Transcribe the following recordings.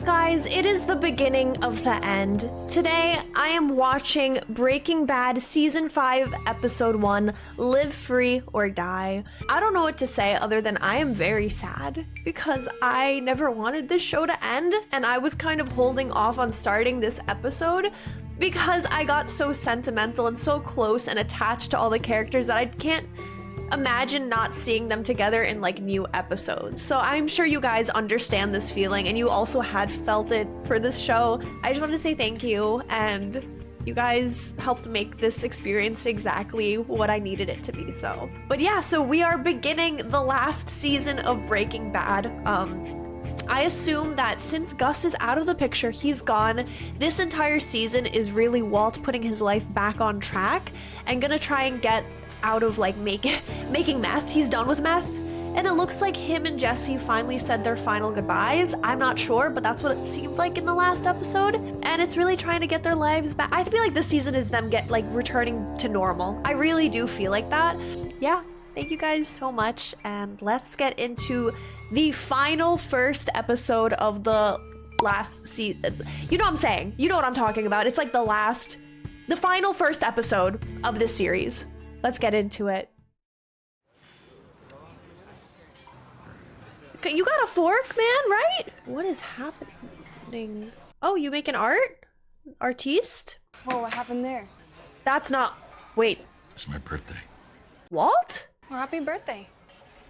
Guys, it is the beginning of the end. Today, I am watching Breaking Bad Season 5, Episode 1, Live Free or Die. I don't know what to say other than I am very sad because I never wanted this show to end, and I was kind of holding off on starting this episode because I got so sentimental and so close and attached to all the characters that I can't imagine not seeing them together in like new episodes. So I'm sure you guys understand this feeling and you also had felt it for this show. I just want to say thank you, and you guys helped make this experience exactly what I needed it to be. But yeah, so we are beginning the last season of Breaking Bad. I assume that since Gus is out of the picture, he's gone, this entire season is really Walt putting his life back on track and gonna try and get out of like making meth. He's done with meth, and it looks like him and Jesse finally said their final goodbyes. I'm not sure, but that's what it seemed like in the last episode, and it's really trying to get their lives back. I feel like this season is them returning to normal. I really do feel like that. Yeah, thank you guys so much, and let's get into the final first episode of the last season. You know what I'm saying? You know what I'm talking about. It's like the final first episode of this series. Let's get into it. Okay, you got a fork, man, right? What is happening? Oh, you making art? Artiste? Whoa, what happened there? That's not... Wait. It's my birthday. Walt? Well, happy birthday.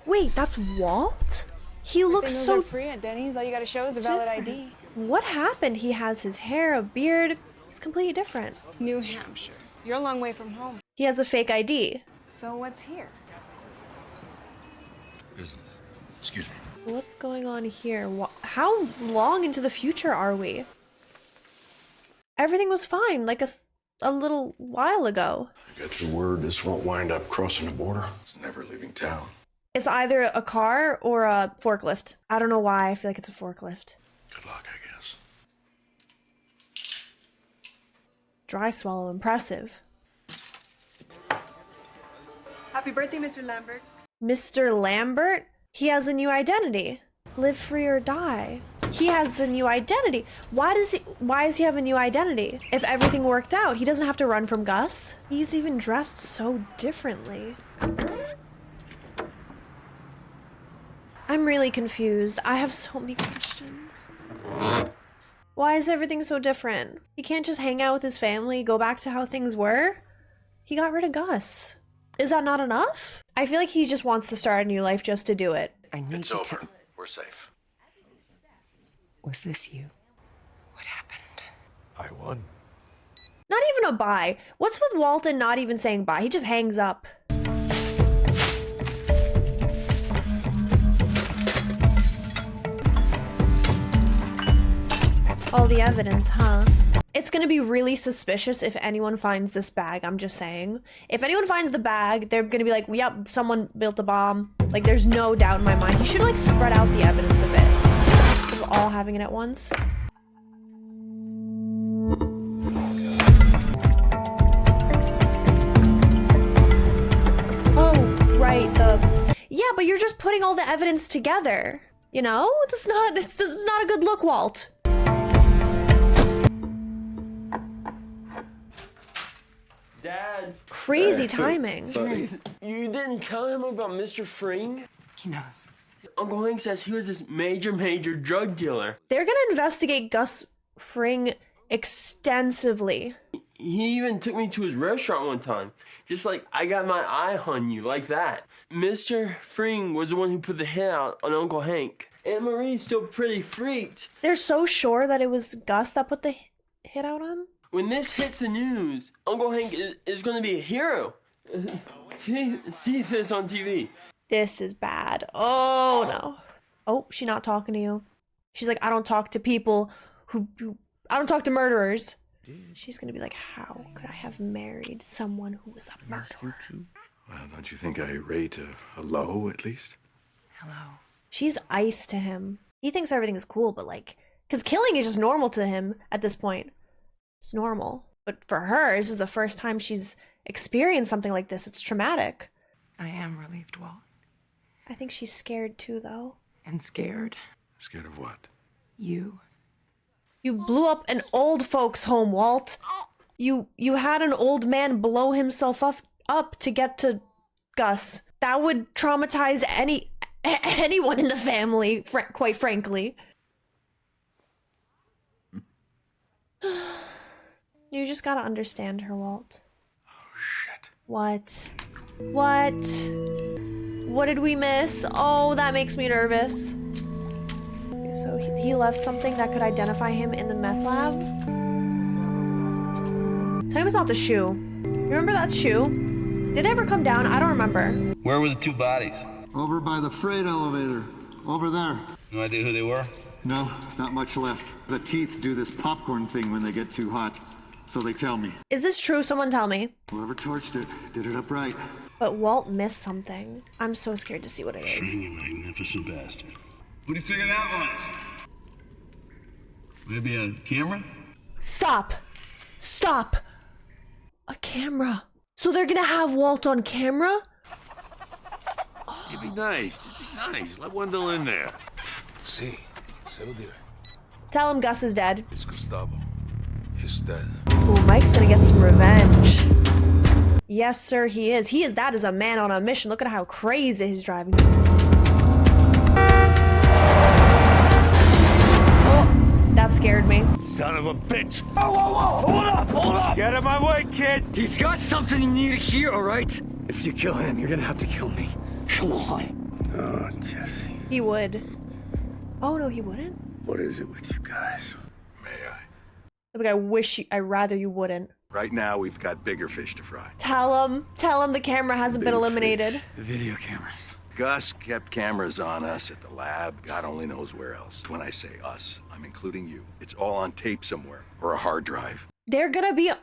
Wait, that's Walt? He looks Meals so... are free at Denny's. All you gotta show is a valid ID. What happened? He has his hair, a beard. He's completely different. New Hampshire. You're a long way from home. He has a fake ID. So what's here? Business. Excuse me. What's going on here? How long into the future are we? Everything was fine, like a little while ago. I got your word this won't wind up crossing the border. It's never leaving town. It's either a car or a forklift. I don't know why, I feel like it's a forklift. Good luck, I guess. Dry swallow, impressive. Happy birthday, Mr. Lambert. Mr. Lambert? He has a new identity. Live free or die. He has a new identity. Why does he have a new identity? If everything worked out, he doesn't have to run from Gus. He's even dressed so differently. I'm really confused. I have so many questions. Why is everything so different? He can't just hang out with his family, go back to how things were? He got rid of Gus. Is that not enough? I feel like he just wants to start a new life just to do it. It's over. We're safe. Was this you? What happened? I won. Not even a bye. What's with Walton not even saying bye? He just hangs up. All the evidence, huh? It's gonna be really suspicious if anyone finds this bag, I'm just saying. If anyone finds the bag, they're gonna be like, yep, someone built a bomb. Like, there's no doubt in my mind. He should like spread out the evidence a bit. Instead of all having it at once. Oh, right, yeah, but you're just putting all the evidence together. You know? This is not a good look, Walt. Dad. Crazy timing. You didn't tell him about Mr. Fring? He knows. Uncle Hank says he was this major drug dealer. They're gonna investigate Gus Fring extensively. He even took me to his restaurant one time. Just like, I got my eye on you, like that. Mr. Fring was the one who put the hit out on Uncle Hank. Aunt Marie's still pretty freaked. They're so sure that it was Gus that put the hit out on him? When this hits the news, Uncle Hank is gonna be a hero. See this on TV. This is bad. Oh no. Oh, she's not talking to you. She's like, I don't talk to people I don't talk to murderers. She's gonna be like, how could I have married someone who was a murderer? Well, don't you think I rate a low, at least? Hello. She's ice to him. He thinks everything is cool, but like, because killing is just normal to him at this point. It's normal. But for her, this is the first time she's experienced something like this. It's traumatic. I am relieved, Walt. I think she's scared too, though. And scared. Scared of what? You. You blew up an old folks' home, Walt. You had an old man blow himself up to get to Gus. That would traumatize anyone in the family, quite frankly. You just gotta understand her, Walt. Oh, shit. What? What did we miss? Oh, that makes me nervous. Okay, so he left something that could identify him in the meth lab. Tell me it's not the shoe. Remember that shoe? Did it ever come down? I don't remember. Where were the two bodies? Over by the freight elevator. Over there. No idea who they were? No, not much left. The teeth do this popcorn thing when they get too hot. So they tell me. Is this true? Someone tell me. Whoever torched it did it upright. But Walt missed something. I'm so scared to see what it is. You magnificent bastard. What do you figure that was? Maybe a camera? Stop! Stop! A camera. So they're gonna have Walt on camera? It'd be nice. Let Wendell in there. See, se lo diré. Tell him Gus is dead. It's Gustavo. He's dead. Ooh, Mike's gonna get some revenge. Yes, sir, he is. That is a man on a mission. Look at how crazy he's driving. Oh, that scared me. Son of a bitch. Whoa. Hold up. Get out of my way, kid. He's got something you need to hear, all right? If you kill him, you're gonna have to kill me. Come on. Oh, Jesse. He would. Oh, no, he wouldn't? What is it with you guys? May I? Like, I'd rather you wouldn't. Right now, we've got bigger fish to fry. Tell him the camera hasn't been eliminated. The video cameras. Gus kept cameras on us at the lab. God only knows where else. When I say us, I'm including you. It's all on tape somewhere or a hard drive. They're gonna be at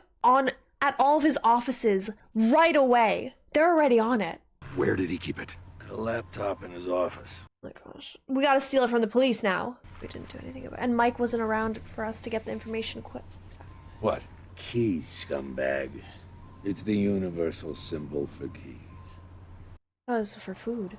all of his offices right away. They're already on it. Where did he keep it? A laptop in his office. Oh my gosh. We gotta steal it from the police now. We didn't do anything about it. And Mike wasn't around for us to get the information quick. What? Keys, scumbag. It's the universal symbol for keys. Oh, this is for food.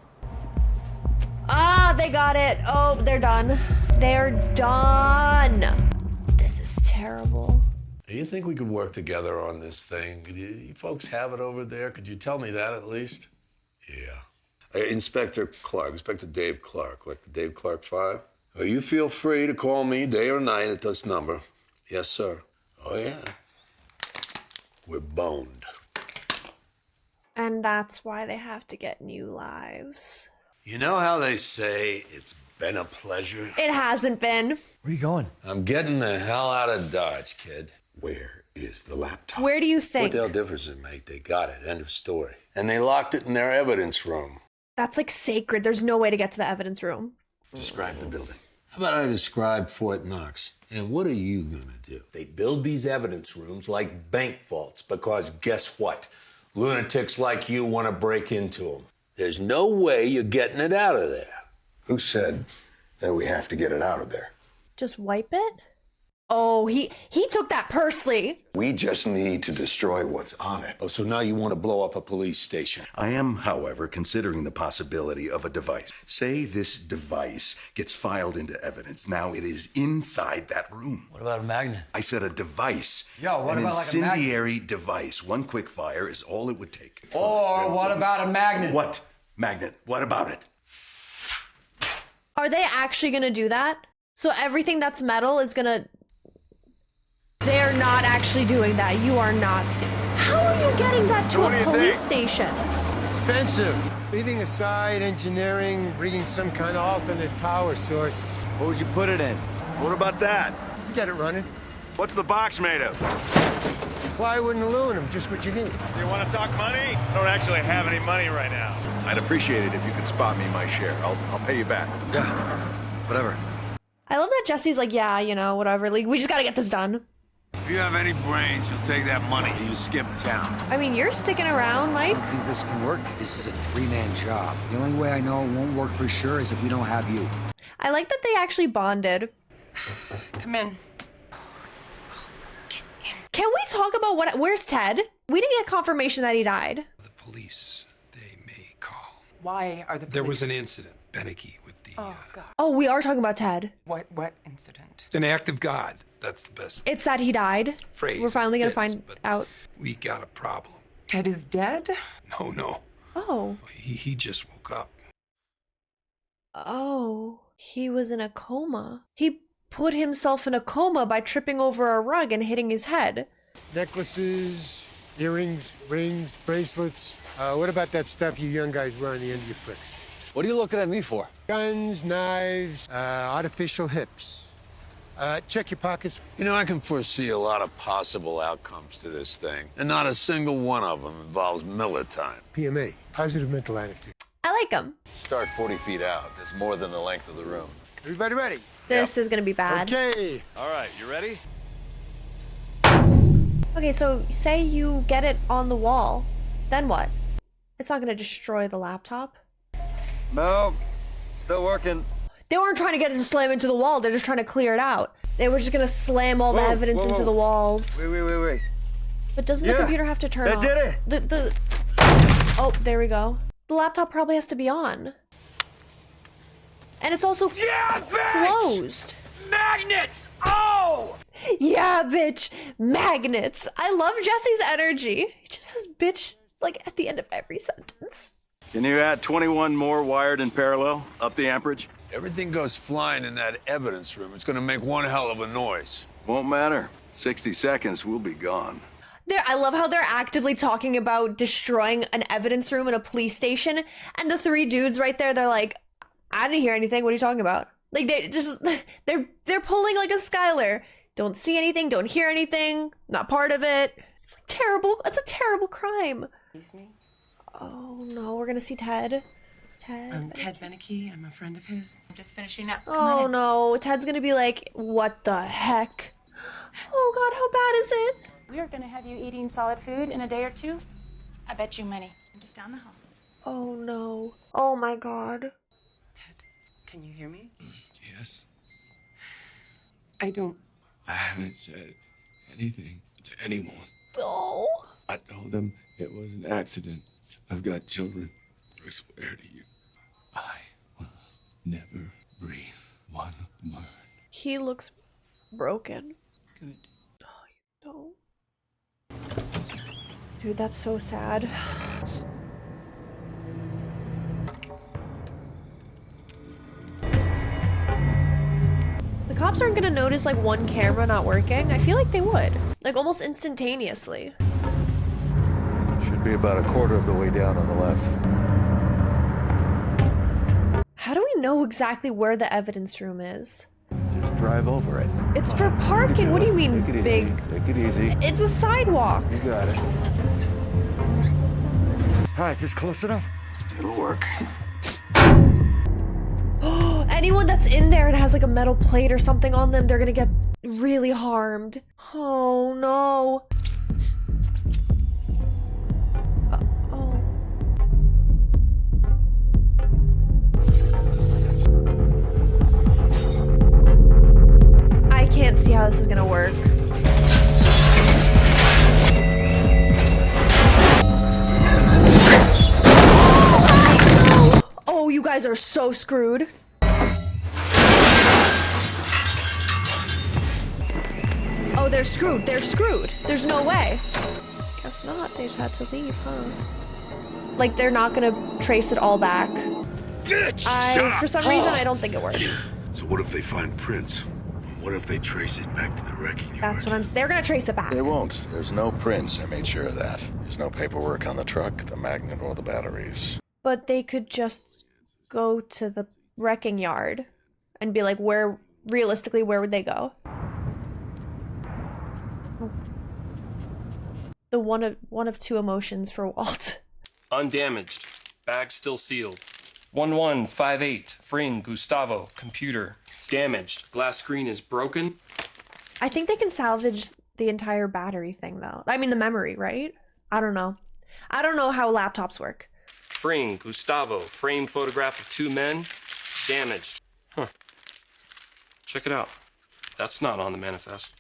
Ah, they got it. Oh, they're done. They're done. This is terrible. Do you think we could work together on this thing? Could you folks have it over there? Could you tell me that at least? Yeah. Inspector Dave Clark, like the Dave Clark 5. You feel free to call me day or night at this number. Yes, sir. Oh, yeah. We're boned. And that's why they have to get new lives. You know how they say it's been a pleasure? It hasn't been. Where are you going? I'm getting the hell out of Dodge, kid. Where is the laptop? Where do you What think? the hell difference does it make? They got it. End of story. And they locked it in their evidence room. That's like sacred. There's no way to get to the evidence room. Describe the building. How about I describe Fort Knox? And what are you gonna do? They build these evidence rooms like bank vaults because guess what? Lunatics like you want to break into them. There's no way you're getting it out of there. Who said that we have to get it out of there? Just wipe it? Oh, he took that personally. We just need to destroy what's on it. Oh, so now you want to blow up a police station? I am, however, considering the possibility of a device. Say this device gets filed into evidence. Now it is inside that room. What about a magnet? I said a device. Yo, what An about like a magnet? incendiary device. One quick fire is all it would take. Or what about a magnet? What? Magnet. What about it? Are they actually gonna do that? So everything that's metal is gonna... They're not actually doing that. You are not. How are you getting that to a police station? Expensive. Leaving aside engineering, bringing some kind of alternate power source. What would you put it in? What about that? Get it running. What's the box made of? Plywood and aluminum, just what you need. You want to talk money? I don't actually have any money right now. I'd appreciate it if you could spot me my share. I'll pay you back. Yeah, whatever. I love that Jesse's like, yeah, you know, whatever. Like, we just gotta get this done. If you have any brains, you'll take that money. You skip town. I mean, you're sticking around, Mike. I don't think this can work. This is a three-man job. The only way I know it won't work for sure is if we don't have you. I like that they actually bonded. Come in. Can we talk about where's Ted? We didn't get confirmation that he died. The police, they may call. Why are the police... There was an incident, Beneke, with the... Oh, God. Oh, we are talking about Ted. What incident? An act of God. That's the best It's that he died. phrase. We're finally gonna Fits, find but out. We got a problem. Ted is dead? No. Oh. He just woke up. Oh. He was in a coma. He put himself in a coma by tripping over a rug and hitting his head. Necklaces, earrings, rings, bracelets. What about that stuff you young guys wear on the end of your pricks? What are you looking at me for? Guns, knives, artificial hips. Check your pockets. You know, I can foresee a lot of possible outcomes to this thing, and not a single one of them involves Miller time. PMA, positive mental attitude. I like him. Start 40 feet out. That's more than the length of the room. Everybody ready? This is gonna be bad. Okay. All right, you ready? Okay, so say you get it on the wall. Then what? It's not gonna destroy the laptop. No, still working. They weren't trying to get it to slam into the wall. They're just trying to clear it out. They were just gonna slam all the evidence into the walls. Wait. But doesn't the computer have to turn off? That did it. Oh, there we go. The laptop probably has to be on. And it's also closed. Magnets! Oh! Yeah, bitch. Magnets. I love Jesse's energy. He just says bitch like at the end of every sentence. Can you add 21 more wired in parallel? Up the amperage? Everything goes flying in that evidence room. It's gonna make one hell of a noise. Won't matter. 60 seconds, we'll be gone. I love how they're actively talking about destroying an evidence room in a police station, and the three dudes right there, they're like, I didn't hear anything. What are you talking about? Like they're pulling like a Skylar. Don't see anything, don't hear anything, not part of it. It's like terrible. It's a terrible crime. Excuse me? Oh no, we're gonna see Ted. I'm Ted Beneke. I'm a friend of his. I'm just finishing up. Oh no, Ted's gonna be like, what the heck? Oh god, how bad is it? We are gonna have you eating solid food in a day or two. I bet you money. I'm just down the hall. Oh no. Oh my god. Ted, can you hear me? Yes. I haven't said anything to anyone. Oh. I told them it was an accident. I've got children. I swear to you, I will never breathe one word. He looks broken. Good. Oh, you don't. Dude, that's so sad. The cops aren't gonna notice like one camera not working. I feel like they would. Like almost instantaneously. Should be about a quarter of the way down on the left. How do we know exactly where the evidence room is? Just drive over it. It's for parking. What do you mean big? Take it easy. It's a sidewalk. You got it. Hi, is this close enough? It'll work. Anyone that's in there and has like a metal plate or something on them, they're gonna get really harmed. Oh no. Oh. I can't see how this is gonna work. Oh, you guys are so screwed. Oh, they're screwed. They're screwed. There's no way. Guess not. They just had to leave, huh? Like, they're not gonna trace it all back. For some reason, I don't think it worked. So what if they find prints? What if they trace it back to the wrecking yard? That's what they're gonna trace it back. They won't. There's no prints. I made sure of that. There's no paperwork on the truck, the magnet, or the batteries. But they could just go to the wrecking yard and be like, realistically, where would they go? The one of two emotions for Walt. Undamaged. Bag still sealed. 1158. Fring, Gustavo. Computer. Damaged. Glass screen is broken. I think they can salvage the entire battery thing, though. I mean, the memory, right? I don't know. I don't know how laptops work. Fring, Gustavo. Frame photograph of two men. Damaged. Huh. Check it out. That's not on the manifest.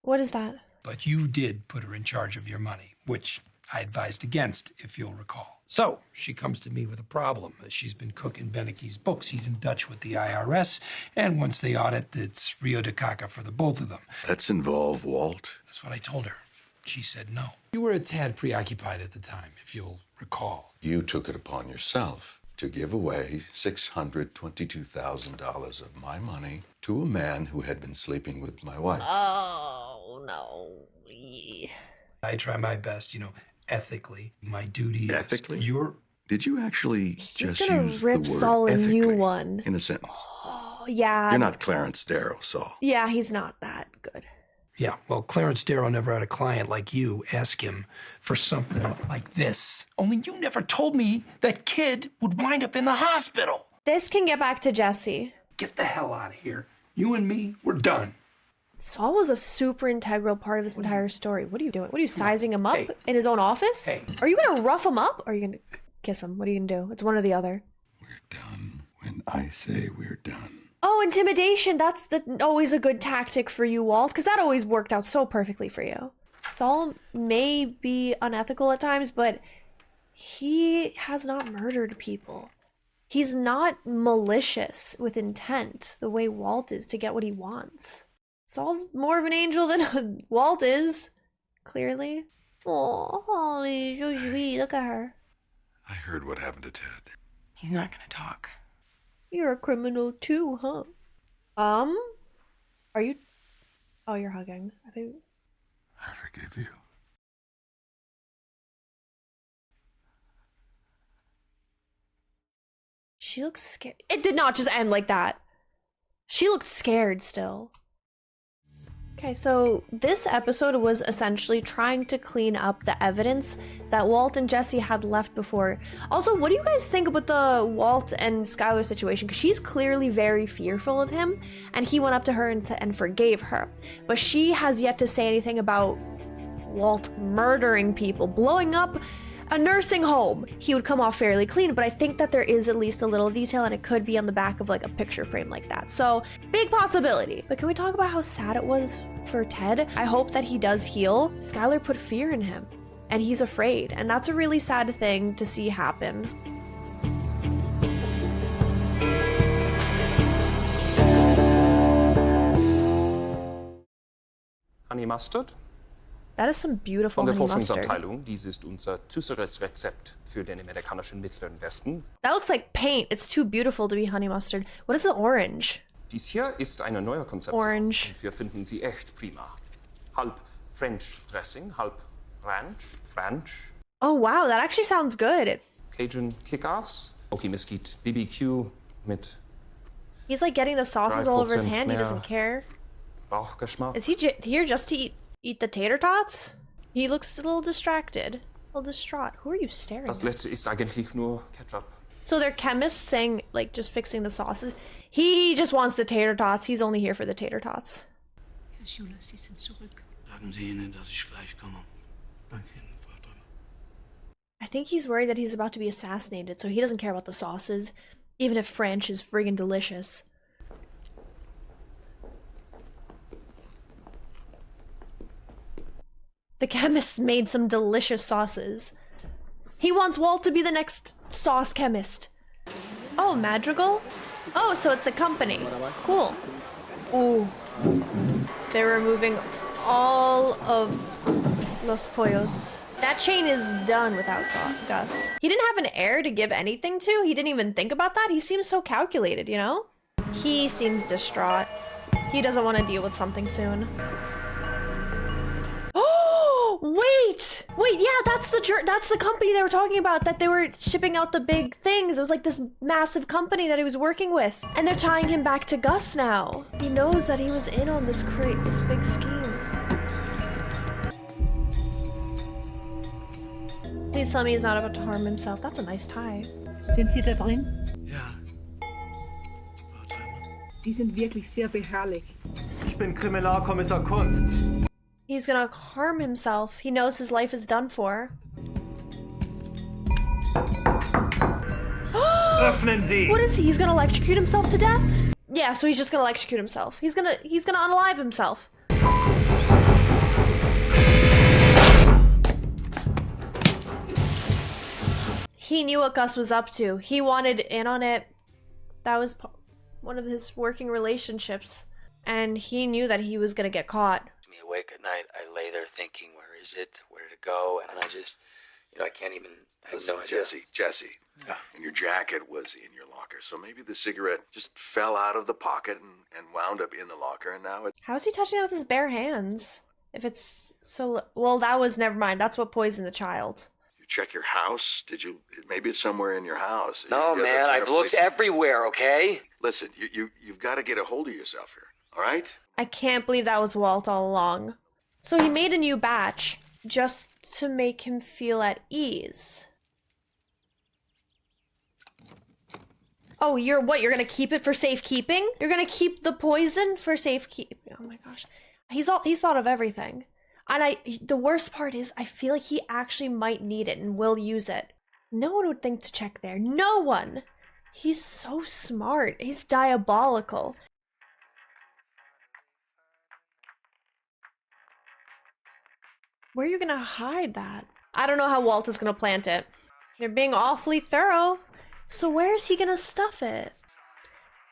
What is that? But you did put her in charge of your money, which I advised against, if you'll recall. So she comes to me with a problem. She's been cooking Benecke's books. He's in Dutch with the IRS. And once they audit, it's Rio de Caca for the both of them. Let's involve Walt. That's what I told her. She said no. You were a tad preoccupied at the time, if you'll recall. You took it upon yourself to give away $622,000 of my money to a man who had been sleeping with my wife. Oh, no. I try my best, ethically. My duty Ethically? is Did you actually He's just gonna use rip the word Saul a new ethically one. in a sentence? Oh, yeah. You're not Clarence Darrow, Saul. Yeah, he's not that good. Yeah, well, Clarence Darrow never had a client like you ask him for something like this. Only you never told me that kid would wind up in the hospital. This can get back to Jesse. Get the hell out of here. You and me, we're done. Saul was a super integral part of this entire story. What are you doing? What are you sizing him up in his own office? Hey. Are you gonna rough him up? Or are you gonna kiss him? What are you gonna do? It's one or the other. When I say we're done. Oh, intimidation. That's always a good tactic for you, Walt, because that always worked out so perfectly for you. Saul may be unethical at times, but he has not murdered people. He's not malicious with intent the way Walt is to get what he wants. Saul's more of an angel than Walt is, clearly. Oh, Holly, so sweet. Look at her. I heard what happened to Ted. He's not gonna talk. You're a criminal too, huh? Are you? Oh, you're hugging. I think. I forgive you. She looks scared. It did not just end like that. She looked scared still. Okay, so this episode was essentially trying to clean up the evidence that Walt and Jesse had left before. Also, what do you guys think about the Walt and Skylar situation? Because she's clearly very fearful of him, and he went up to her and forgave her. But she has yet to say anything about Walt murdering people, blowing up a nursing home. He would come off fairly clean, but I think that there is at least a little detail, and it could be on the back of like a picture frame like that. So big possibility. But can we talk about how sad it was for Ted? I hope that he does heal. Skylar put fear in him, and he's afraid, and that's a really sad thing to see happen. Honey Mustard? That is some beautiful Von der honey mustard. Forschungsabteilung. Dies ist unser süßeres Rezept für den amerikanischen Mittleren Westen. That looks like paint. It's too beautiful to be honey mustard. What is the orange? Dies hier ist eine neue Konzeption. Orange. Und wir finden sie echt prima. Halb French Dressing, halb French. Oh wow, that actually sounds good. Cajun Kick-Ass, Smoky Mesquite BBQ mit He's like getting the sauces all over his 3% hand. He mehr doesn't care. Bauchgeschmack. Is he here just to eat the tater tots? He looks a little distracted, a little distraught. Who are you staring Das at? letzte ist eigentlich nur Ketchup. So they're chemists saying, like, just fixing the sauces. He just wants the tater tots. He's only here for the tater tots. Herr Schuler, Sie sind zurück. Sagen Sie ihnen, dass ich gleich komme. Danke Ihnen, Frau Donner. I think he's worried that he's about to be assassinated, so he doesn't care about the sauces, even if French is friggin' delicious. The chemist made some delicious sauces. He wants Walt to be the next sauce chemist. Oh, Madrigal? Oh, so it's the company. Cool. Ooh. They're removing all of Los Pollos. That chain is done without Gus. He didn't have an heir to give anything to. He didn't even think about that. He seems so calculated, you know? He seems distraught. He doesn't want to deal with something soon. Oh, wait, yeah, that's the company they were talking about, that they were shipping out the big things. It was like this massive company that he was working with, and they're tying him back to Gus now. He knows that he was in on this big scheme. Please tell me he's not about to harm himself. That's a nice tie. Sind Sie da drin? Ja. Die sind wirklich sehr beharrlich. Ich bin Kriminalkommissar Kunst. He's gonna harm himself. He knows his life is done for. Öffnen Sie! What is he? He's gonna electrocute himself to death? Yeah, so he's just gonna electrocute himself. He's gonna unalive himself. He knew what Gus was up to. He wanted in on it. That was one of his working relationships. And he knew that he was gonna get caught. Me awake at night, I lay there thinking, where is it? Where did it go? And I just, I can't even, I have no idea. Jesse, and your jacket was in your locker, so maybe the cigarette just fell out of the pocket and wound up in the locker, and now it's... How is he touching it with his bare hands? If it's so... Well, that was... Never mind. That's what poisoned the child. You check your house? Did you... Maybe it's somewhere in your house. No, man, I've looked everywhere, okay? Listen, you've got to get a hold of yourself here, all right? I can't believe that was Walt all along. So he made a new batch just to make him feel at ease. Oh, you're gonna keep it for safekeeping? You're gonna keep the poison for safekeeping? Oh my gosh. He thought of everything. And the worst part is, I feel like he actually might need it and will use it. No one would think to check there. No one! He's so smart. He's diabolical. Where are you gonna hide that? I don't know how Walt is gonna plant it. You're being awfully thorough. So where is he gonna stuff it?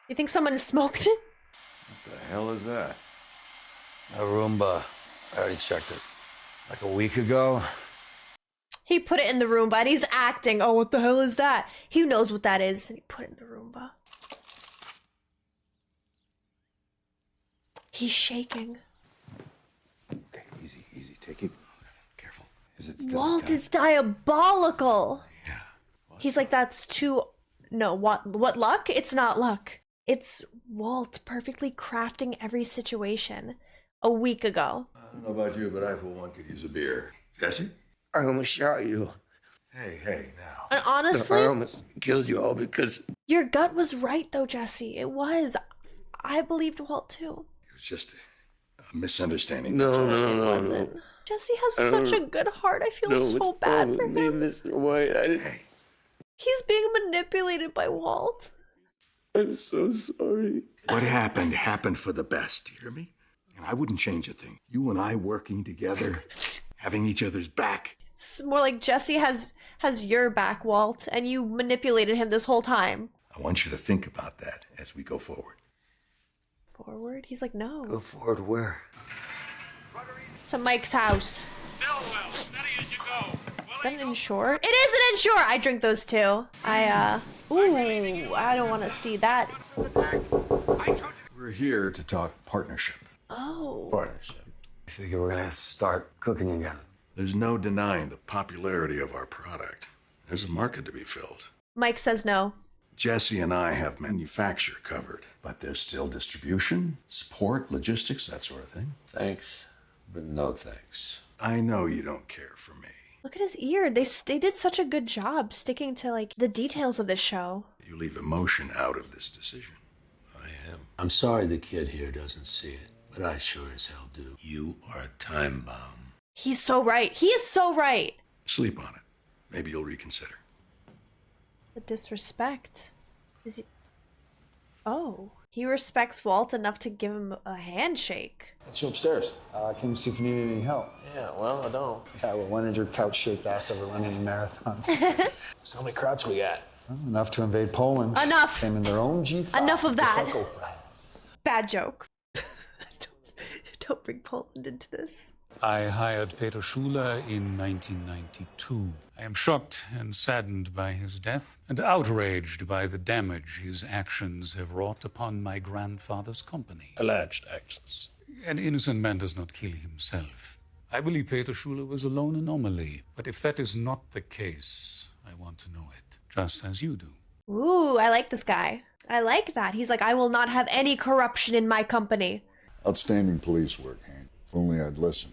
You think someone smoked it? What the hell is that? A Roomba. I already checked it. Like a week ago. He put it in the Roomba and he's acting. Oh, what the hell is that? He knows what that is. And he put it in the Roomba. He's shaking. Okay, easy. Take it. Careful. Is it still Walt tight? is diabolical. Yeah. He's like, that's too... No, what luck? It's not luck. It's Walt perfectly crafting every situation a week ago. I don't know about you, but I, for one, could use a beer. Jesse? I almost shot you. Hey, now. And honestly... I almost killed you all because... Your gut was right, though, Jesse. It was. I believed Walt, too. It was just a misunderstanding. No. Jesse has such a good heart. I feel so bad for him. Mr. White. Hey. He's being manipulated by Walt. I'm so sorry. What happened for the best, do you hear me? And I wouldn't change a thing. You and I working together, having each other's back. It's more like Jesse has your back, Walt, and you manipulated him this whole time. I want you to think about that as we go forward. Forward? He's like, no. Go forward where? To Mike's house. Is that an Ensure? It is an Ensure! I drink those too. Ooh, I don't want to see that. We're here to talk partnership. Oh. Partnership. I figure we're gonna start cooking again. There's no denying the popularity of our product. There's a market to be filled. Mike says no. Jesse and I have manufacture covered, but there's still distribution, support, logistics, that sort of thing. Thanks, but no thanks. I know you don't care for me. Look at his ear. They did such a good job sticking to, like, the details of this show. You leave emotion out of this decision. I am. I'm sorry the kid here doesn't see it, but I sure as hell do. You are a time bomb. He's so right. He is so right. Sleep on it. Maybe you'll reconsider. The disrespect. Is he... Oh. He respects Walt enough to give him a handshake. It's you upstairs. I came to see if you need any help. Yeah, well, I don't. Yeah, well, when did your couch-shaped ass ever run any marathons? So how many crowds we got? Well, enough to invade Poland. Enough. Came in their own G5. Enough of that. Just like Oprah. Bad joke. Don't bring Poland into this. I hired Peter Schuler in 1992. I am shocked and saddened by his death and outraged by the damage his actions have wrought upon my grandfather's company. Alleged actions. An innocent man does not kill himself. I believe Peter Schuler was a lone anomaly, but if that is not the case, I want to know it, just as you do. Ooh, I like this guy. I like that. He's like, I will not have any corruption in my company. Outstanding police work, Hank. If only I'd listen.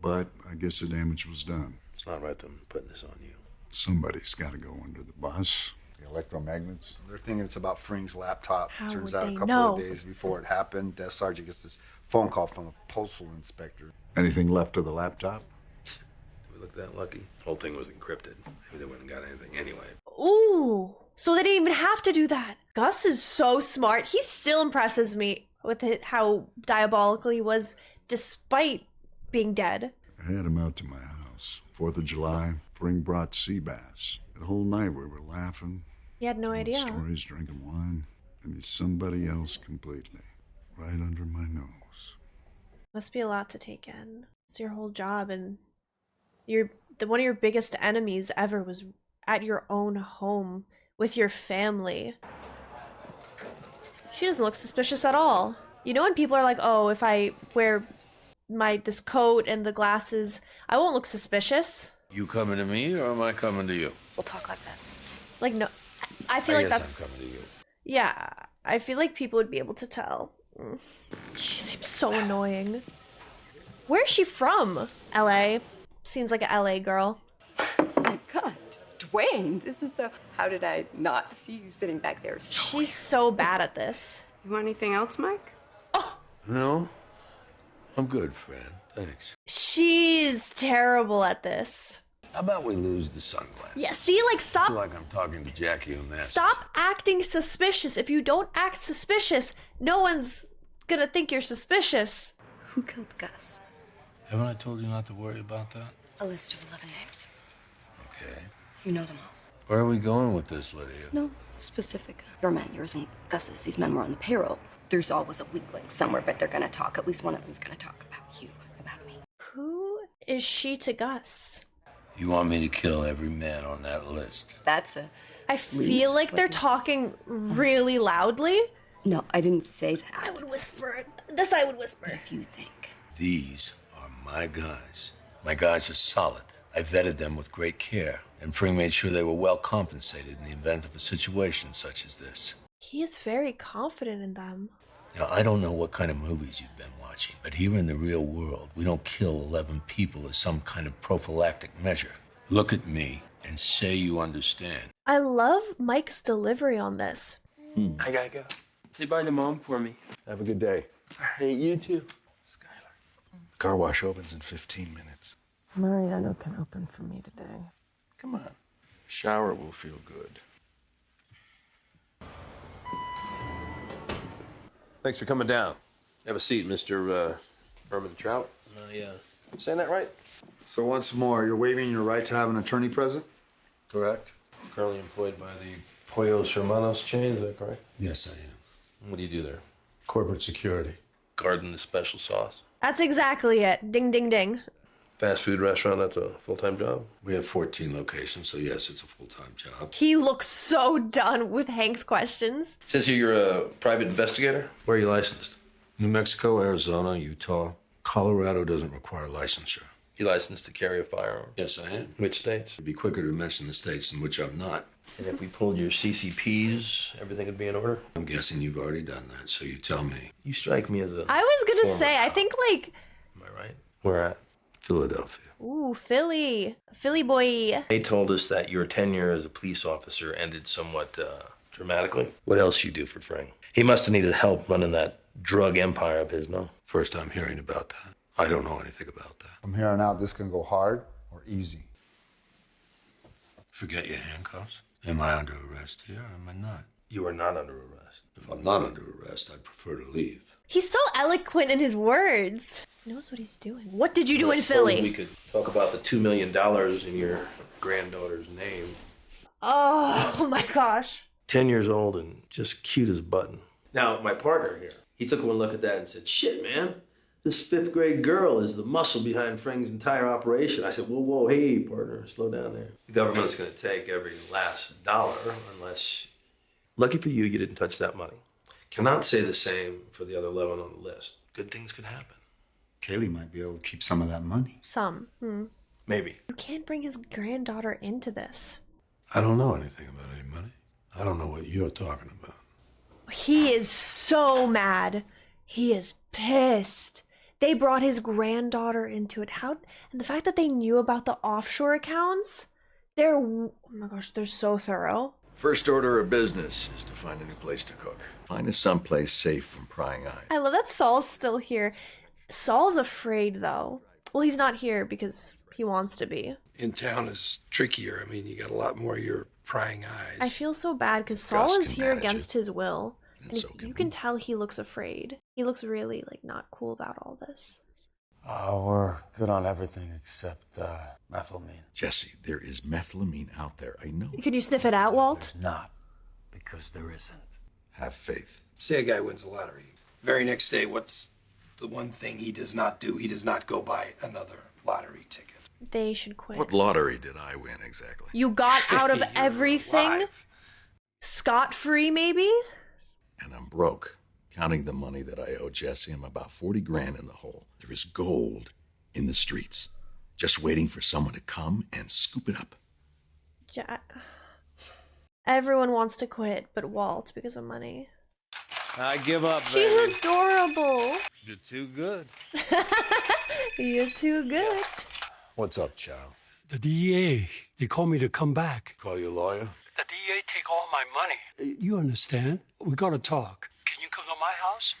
But I guess the damage was done. It's not right them putting this on you. Somebody's got to go under the bus. The electromagnets. They're thinking it's about Fring's laptop. How Turns would out they a couple know? of days before it happened, Desk Sergeant gets this phone call from a postal inspector. Anything left of the laptop? Did we look that lucky? The whole thing was encrypted. Maybe they wouldn't have got anything anyway. Ooh, so they didn't even have to do that. Gus is so smart. He still impresses me with how diabolical he was, despite being dead. I had him out to my house. 4th of July, Fring brought sea bass. It The whole night we were laughing, He had no idea. stories, drinking wine, and he's somebody else completely. Right under my nose. Must be a lot to take in. It's your whole job, and one of your biggest enemies ever was at your own home with your family. She doesn't look suspicious at all. You know when people are like, oh, if I wear this coat and the glasses, I won't look suspicious? You coming to me or am I coming to you? We'll talk like this. Like, no, I feel like guess that's... I'm coming to you. Yeah, I feel like people would be able to tell. She seems so annoying. Where is she from? LA. Seems like a LA girl. My God, Dwayne, this is so... How did I not see you sitting back there? She's so bad at this. You want anything else, Mike? No? I'm good, friend. Thanks. She's terrible at this. How about we lose the sunglasses? Yeah, see, like, I stop. feel like I'm talking to Jackie on that. Stop acting suspicious. If you don't act suspicious, no one's gonna think you're suspicious. Who killed Gus? Haven't I told you not to worry about that? A list of 11 names. Okay. You know them all. Where are we going with this, Lydia? No, specific. Your men, yours and Gus's. These men were on the payroll. There's always a weak link somewhere, but they're gonna talk. At least one of them's gonna talk about you, about me. Who is she to Gus? You want me to kill every man on that list? That's a... I feel like they're talking really loudly. No, I didn't say that. I would whisper. This I would whisper. If you think. These are my guys. My guys are solid. I vetted them with great care, and Fring made sure they were well compensated in the event of a situation such as this. He is very confident in them. Now, I don't know what kind of movies you've been watching, but here in the real world, we don't kill 11 people as some kind of prophylactic measure. Look at me and say you understand. I love Mike's delivery on this. I gotta go. Say bye to Mom for me. Have a good day. Hey, you too. Car wash opens in 15 minutes. Mariano can open for me today. Come on. Shower will feel good. Thanks for coming down. Have a seat, Mr. Herman Trout. Saying that right? So once more, you're waiving your right to have an attorney present? Correct. Currently employed by the Pollos Hermanos chain, is that correct? Yes, I am. What do you do there? Corporate security. Garden the special sauce. That's exactly it. Ding, ding, ding. Fast food restaurant, that's a full-time job? We have 14 locations, so yes, it's a full-time job. He looks so done with Hank's questions. It says here you're a private investigator. Where are you licensed? New Mexico, Arizona, Utah. Colorado doesn't require licensure. You licensed to carry a firearm? Yes, I am. Which states? It'd be quicker to mention the states in which I'm not. And if we pulled your CCPs, everything would be in order? I'm guessing you've already done that, so you tell me. You strike me as a... I was gonna say, I think like... Am I right? Where at? Philadelphia. Ooh, Philly. Philly boy. They told us that your tenure as a police officer ended somewhat dramatically. What else you do for Fring? He must have needed help running that drug empire of his, no? First I'm hearing about that. I don't know anything about that. From here on out, this can go hard or easy. Forget your handcuffs. Am I under arrest here or am I not? You are not under arrest. If I'm not under arrest, I'd prefer to leave. He's so eloquent in his words. He knows what he's doing. What did you do in Philly? We could talk about the $2 million in your granddaughter's name. Oh my gosh. 10 years old and just cute as a button. Now, my partner here, he took one look at that and said, shit, man, this 5th grade girl is the muscle behind Fring's entire operation. I said, whoa, whoa, hey, partner, slow down there. The government's going to take every last dollar unless... Lucky for you, you didn't touch that money. Cannot say the same for the other 11 on the list. Good things could happen. Kaylee might be able to keep some of that money. Some. Maybe. You can't bring his granddaughter into this. I don't know anything about any money. I don't know what you're talking about. He is so mad. He is pissed. They brought his granddaughter into it. How? And the fact that they knew about the offshore accounts, oh my gosh, they're so thorough. First order of business is to find a new place to cook. Find us someplace safe from prying eyes. I love that Saul's still here. Saul's afraid though. Well, he's not here because he wants to be. In town is trickier. I mean, you got a lot more of your prying eyes. I feel so bad because Saul is here against his will. And so you can tell he looks afraid. He looks really like not cool about all this. We're good on everything except methylamine. Jesse, there is methylamine out there. I know. Can you sniff it out, Walt? There's not, because there isn't. Have faith. Say a guy wins the lottery. Very next day, what's the one thing he does not do? He does not go buy another lottery ticket. They should quit. What lottery did I win exactly? You got out of You're everything alive. scot-free, maybe? And I'm broke. Counting the money that I owe Jesse, I'm about 40 grand in the hole. There is gold in the streets, just waiting for someone to come and scoop it up. Everyone wants to quit but Walt because of money. I give up, She's baby. adorable. You're too good. You're too good. What's up, Chow? The DEA, they called me to come back. Call your lawyer? The DEA take all my money. You understand? We gotta talk. Can you come to my house?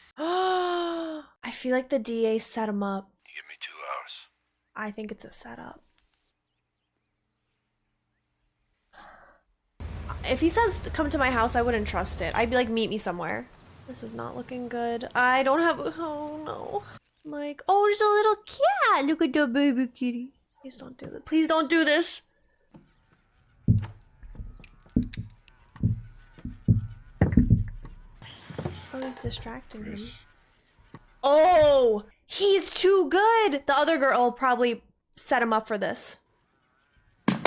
I feel like the DA set him up. Give me 2 hours. I think it's a setup. If he says come to my house, I wouldn't trust it. I'd be like, meet me somewhere. This is not looking good. I don't have, oh no. Mike, oh, there's a little cat. Look at the baby kitty. Please don't do this. Please don't do this. Oh, he's distracting him. Oh, he's too good. The other girl probably set him up for this. Come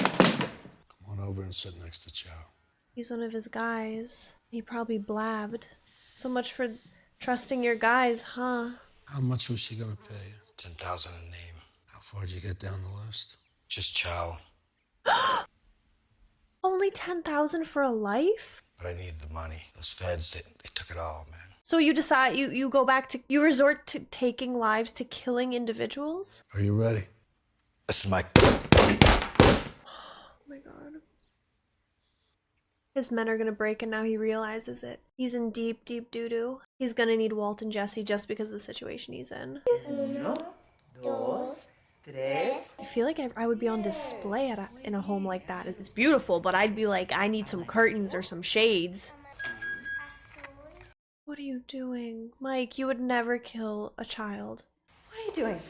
on over and sit next to Chow. He's one of his guys. He probably blabbed. So much for trusting your guys, huh? How much was she gonna pay you? 10,000 a name. How far did you get down the list? Just Chow. Only 10,000 for a life? But I needed the money. Those feds, they took it all, man. So you decide, you go back to, you resort to taking lives to killing individuals? Are you ready? This is my... Oh my god. His men are gonna break and now he realizes it. He's in deep, deep doo-doo. He's gonna need Walt and Jesse just because of the situation he's in. Uno, dos, tres. I feel like I would be on display in a home like that. It's beautiful, but I'd be like, I need some curtains or some shades. What are you doing? Mike, you would never kill a child. What are you doing?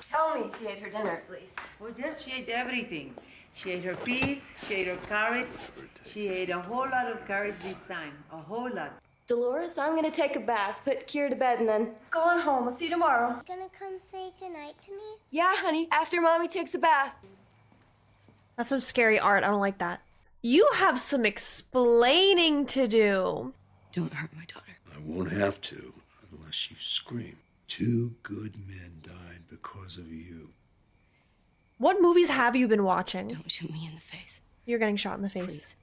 Tell me she ate her dinner, at least. Well, yes, she ate everything. She ate her peas, she ate her carrots, she ate a whole lot of carrots this time. A whole lot. Dolores, I'm gonna take a bath, put Kira to bed, and then go on home. I'll see you tomorrow. You gonna come say goodnight to me? Yeah, honey, after Mommy takes a bath. That's some scary art. I don't like that. You have some explaining to do. Don't hurt my daughter. I won't have to, unless you scream. 2 good men died because of you. What movies have you been watching? Don't shoot me in the face. You're getting shot in the face. Please.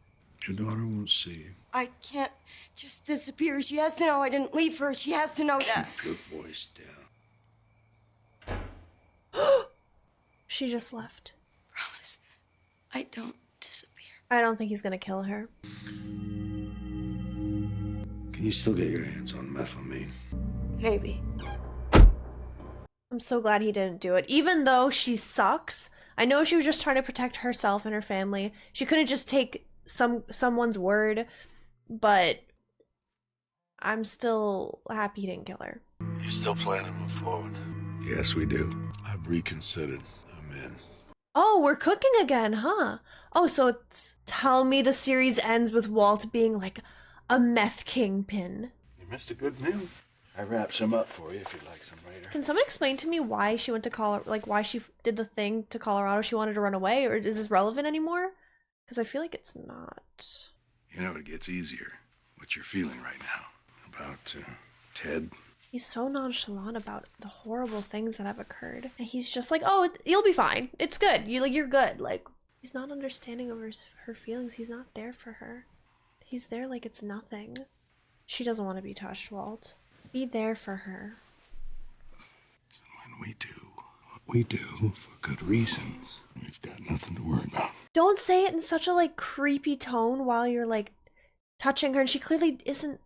Your daughter won't see you. I can't just disappear. She has to know I didn't leave her. She has to know that. Keep your voice down. She just left. Promise, I don't disappear. I don't think he's gonna kill her. Can you still get your hands on methylamine? Maybe. I'm so glad he didn't do it. Even though she sucks, I know she was just trying to protect herself and her family. She couldn't just take someone's word, but I'm still happy he didn't kill her. You still plan to move forward? Yes, we do. I've reconsidered. I'm in. Oh, we're cooking again, huh? Oh, so it's, tell me the series ends with Walt being like a meth kingpin. You missed a good meal. I wrapped some up for you if you'd like some later. Can someone explain to me why she went to Colorado, like why she did the thing to Colorado? She wanted to run away, or is this relevant anymore? Because I feel like it's not. You know, it gets easier. What you're feeling right now about Ted. He's so nonchalant about the horrible things that have occurred, and he's just like, "Oh, you'll be fine. It's good. You're good." Like he's not understanding of her feelings. He's not there for her. He's there like it's nothing. She doesn't want to be touched, Walt. Be there for her. When we do what we do for good reasons, we've got nothing to worry about. Don't say it in such a like creepy tone while you're like touching her, and she clearly isn't.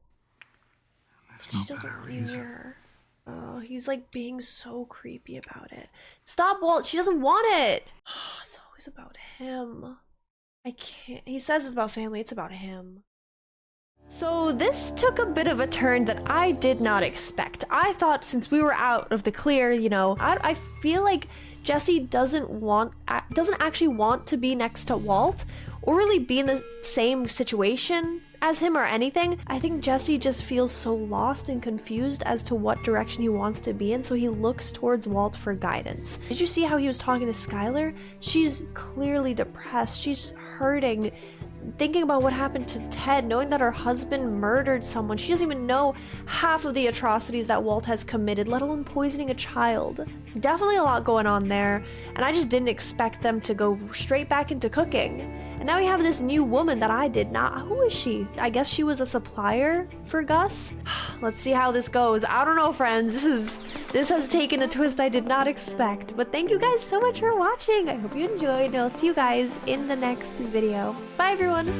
She doesn't want you near her. Oh, he's like being so creepy about it. Stop, Walt. She doesn't want it. It's always about him. I can't. He says it's about family. It's about him. So this took a bit of a turn that I did not expect. I thought since we were out of the clear, you know, I feel like Jesse doesn't actually want to be next to Walt or really be in the same situation as him or anything. I think Jesse just feels so lost and confused as to what direction he wants to be in, so he looks towards Walt for guidance. Did you see how he was talking to Skylar? She's clearly depressed. She's hurting, thinking about what happened to Ted, knowing that her husband murdered someone. She doesn't even know half of the atrocities that Walt has committed, let alone poisoning a child. Definitely a lot going on there, and I just didn't expect them to go straight back into cooking. And now we have this new woman that I did not. Who is she? I guess she was a supplier for Gus. Let's see how this goes. I don't know, friends. This has taken a twist I did not expect. But thank you guys so much for watching. I hope you enjoyed, and I'll see you guys in the next video. Bye, everyone.